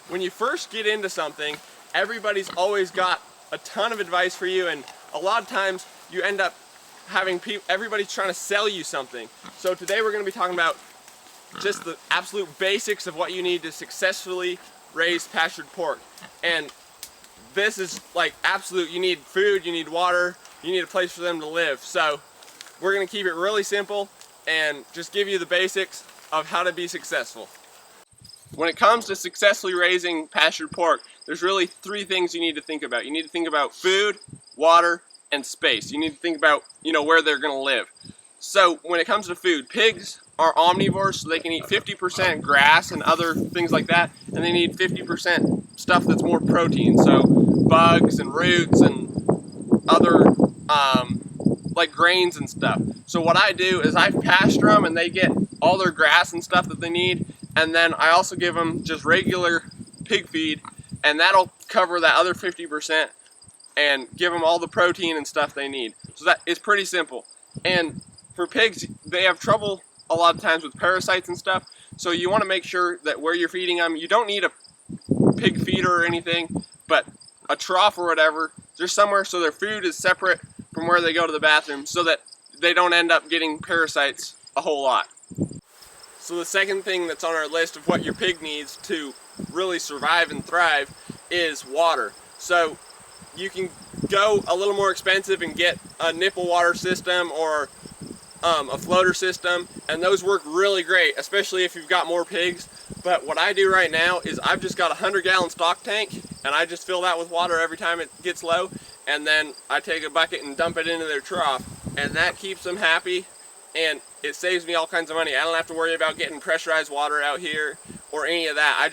when you first get into something, everybody's always got a ton of advice for you, and a lot of times you end up having everybody's trying to sell you something. So today we're going to be talking about just the absolute basics of what you need to successfully raise pastured pork. And this is like absolute, you need food, you need water, you need a place for them to live. So we're going to keep it really simple and just give you the basics of how to be successful. When it comes to successfully raising pastured pork, there's really three things you need to think about. You need to think about food, water, and space. You need to think about, where they're going to live. So when it comes to food, pigs are omnivores, so they can eat 50% grass and other things like that, and they need 50% stuff that's more protein, so bugs and roots and other like grains and stuff. So what I do is I pasture them and they get all their grass and stuff that they need, and then I also give them just regular pig feed, and that'll cover that other 50% and give them all the protein and stuff they need. So that is pretty simple. And for pigs, they have trouble a lot of times with parasites and stuff, so you want to make sure that where you're feeding them, you don't need a pig feeder or anything, but a trough or whatever, there's somewhere so their food is separate from where they go to the bathroom, so that they don't end up getting parasites a whole lot. So the second thing that's on our list of what your pig needs to really survive and thrive is water. So you can go a little more expensive and get a nipple water system or a floater system, and those work really great, especially if you've got more pigs. But what I do right now is I've just got a 100-gallon stock tank, and I just fill that with water every time it gets low, and then I take a bucket and dump it into their trough, and that keeps them happy, and it saves me all kinds of money. I don't have to worry about getting pressurized water out here or any of that.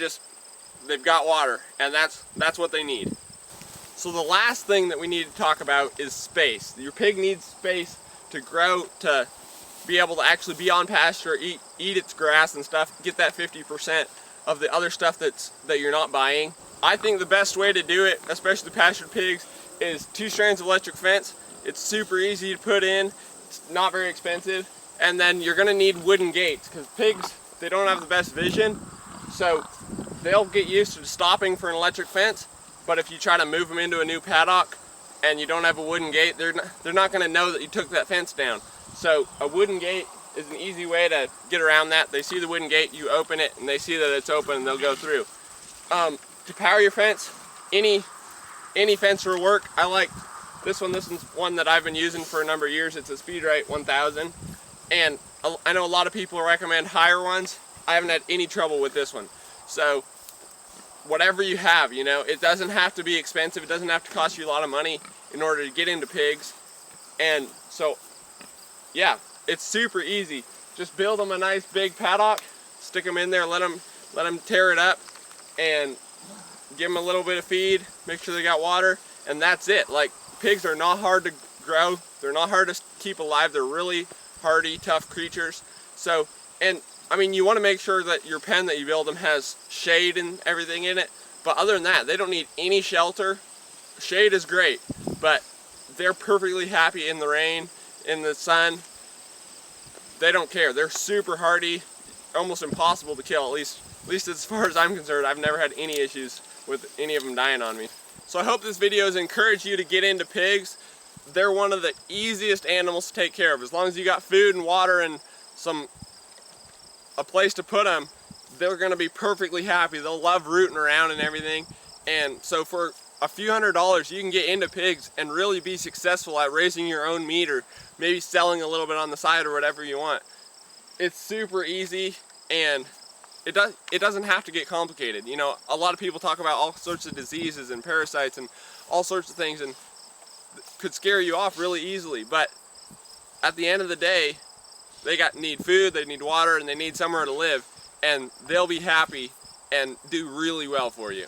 They've got water, and that's what they need. So the last thing that we need to talk about is space. Your pig needs space to grow, to be able to actually be on pasture, eat its grass and stuff, get that 50% of the other stuff that you're not buying. I think the best way to do it, especially the pastured pigs, is 2 strands of electric fence. It's super easy to put in, it's not very expensive, and then you're gonna need wooden gates, because pigs, they don't have the best vision, so they'll get used to stopping for an electric fence, but if you try to move them into a new paddock and you don't have a wooden gate, they're not gonna know that you took that fence down. So a wooden gate is an easy way to get around that. They see the wooden gate, you open it, and they see that it's open, and they'll go through. To power your fence, any fence will work. I like this one. This one's one that I've been using for a number of years. It's a Speedrite 1000, and I know a lot of people recommend higher ones. I haven't had any trouble with this one. So whatever you have, it doesn't have to be expensive. It doesn't have to cost you a lot of money in order to get into pigs. And so, yeah, it's super easy. Just build them a nice big paddock, stick them in there, let them tear it up, and give them a little bit of feed, make sure they got water, and that's it. Like, pigs are not hard to grow, they're not hard to keep alive, they're really hardy, tough creatures. So, and I mean, you want to make sure that your pen that you build them has shade and everything in it, but other than that, they don't need any shelter. Shade is great, but they're perfectly happy in the rain, in the sun. They don't care. They're super hardy, almost impossible to kill, at least as far as I'm concerned. I've never had any issues with any of them dying on me. So I hope this video has encouraged you to get into pigs. They're one of the easiest animals to take care of. As long as you got food and water and a place to put them, they're going to be perfectly happy. They'll love rooting around and everything. And so for a few $100s, you can get into pigs and really be successful at raising your own meat, or maybe selling a little bit on the side, or whatever you want. It's super easy, and it doesn't have to get complicated. A lot of people talk about all sorts of diseases and parasites and all sorts of things, and could scare you off really easily. But at the end of the day, they need food, they need water, and they need somewhere to live, and they'll be happy and do really well for you.